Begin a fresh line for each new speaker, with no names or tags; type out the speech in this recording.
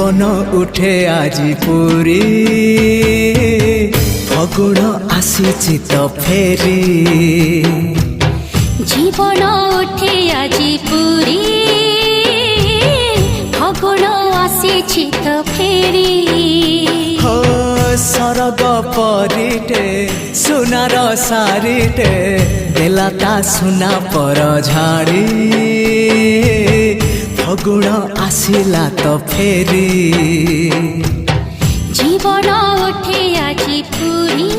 জীবন উঠে আজি পুরী ফগুণ আসিছি তো ফেরি
জীবন উঠে আজি পুরী ফগুণ আসিছি তো ফেরি
হো সরগ পরিটে সোনার সারিটে দেলা তা সোনা পর ঝাড়ি ফগুণ আসিলা তো ফেরি
জীবন উঠে আজি পুরী